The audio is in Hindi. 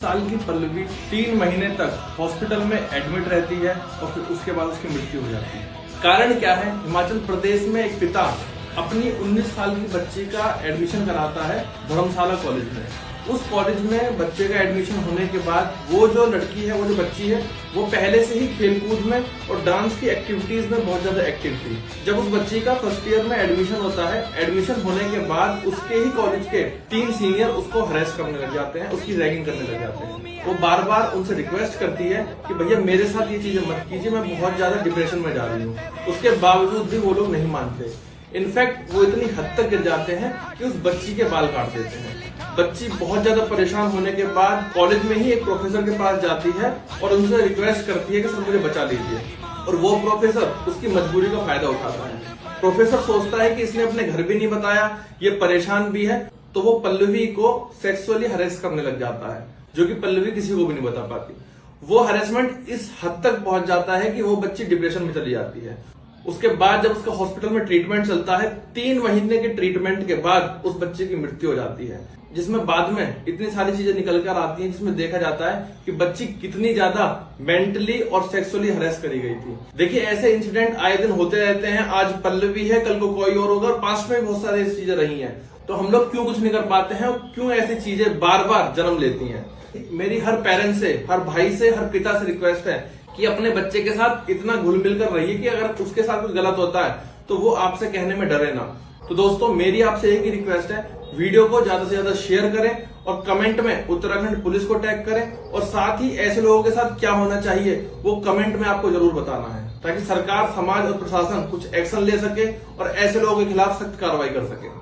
साल की पल्लवी 3 महीने तक हॉस्पिटल में एडमिट रहती है और फिर उसके बाद उसकी मृत्यु हो जाती है। कारण क्या है? हिमाचल प्रदेश में एक पिता अपनी 19 साल की बच्ची का एडमिशन कराता है धर्मशाला कॉलेज में। उस कॉलेज में बच्चे का एडमिशन होने के बाद वो जो लड़की है, वो जो बच्ची है, वो पहले से ही खेलकूद में और डांस की एक्टिविटीज में बहुत ज्यादा एक्टिव थी। जब उस बच्ची का फर्स्ट ईयर में एडमिशन होता है, एडमिशन होने के बाद उसके ही कॉलेज के 3 सीनियर उसको हरेस करने लग जाते हैं, उसकी रैगिंग करने लग जाते हैं। वो बार बार उनसे रिक्वेस्ट करती है कि भैया मेरे साथ ये चीजें मत कीजिए, मैं बहुत ज्यादा डिप्रेशन में जा रही हूँ। उसके बावजूद भी वो लोग नहीं मानते। इनफैक्ट वो इतनी हद तक गिर जाते हैं कि उस बच्ची के बाल काट देते हैं। बच्ची बहुत ज्यादा परेशान होने के बाद कॉलेज में ही एक प्रोफेसर के पास जाती है और उनसे रिक्वेस्ट करती है कि सर मुझे बचा लीजिए, और वो प्रोफेसर उसकी मजबूरी का फायदा उठाता है। प्रोफेसर सोचता है कि इसने अपने घर भी नहीं बताया, ये परेशान भी है, तो वो पल्लवी को सेक्सुअली हरेस करने लग जाता है, जो कि पल्लवी किसी को भी नहीं बता पाती। वो हरेसमेंट इस हद तक पहुंच जाता है कि वो बच्ची डिप्रेशन में चली जाती है। उसके बाद जब उसका हॉस्पिटल में ट्रीटमेंट चलता है, 3 महीने के ट्रीटमेंट के बाद उस बच्चे की मृत्यु हो जाती है, जिसमें बाद में इतनी सारी चीजें निकल कर आती हैं, जिसमें देखा जाता है कि बच्ची कितनी ज्यादा मेंटली और सेक्सुअली हरेस करी गई थी। देखिए, ऐसे इंसिडेंट आए दिन होते रहते हैं। आज पल्लवी है, कल को कोई और होगा, और पास्ट में बहुत सारी चीजें रही हैं। तो हम लोग क्यों कुछ नहीं कर पाते हैं? क्यों ऐसी चीजें बार बार जन्म लेती हैं? मेरी हर पेरेंट से, हर भाई से, हर पिता से रिक्वेस्ट है कि अपने बच्चे के साथ इतना घुल मिल कर रहिए कि अगर उसके साथ कुछ गलत होता है तो वो आपसे कहने में डरे ना। तो दोस्तों, मेरी आपसे एक ही रिक्वेस्ट है, वीडियो को ज्यादा से ज्यादा शेयर करें और कमेंट में उत्तराखंड पुलिस को टैग करें, और साथ ही ऐसे लोगों के साथ क्या होना चाहिए वो कमेंट में आपको जरूर बताना है, ताकि सरकार, समाज और प्रशासन कुछ एक्शन ले सके और ऐसे लोगों के खिलाफ सख्त कार्रवाई कर सके।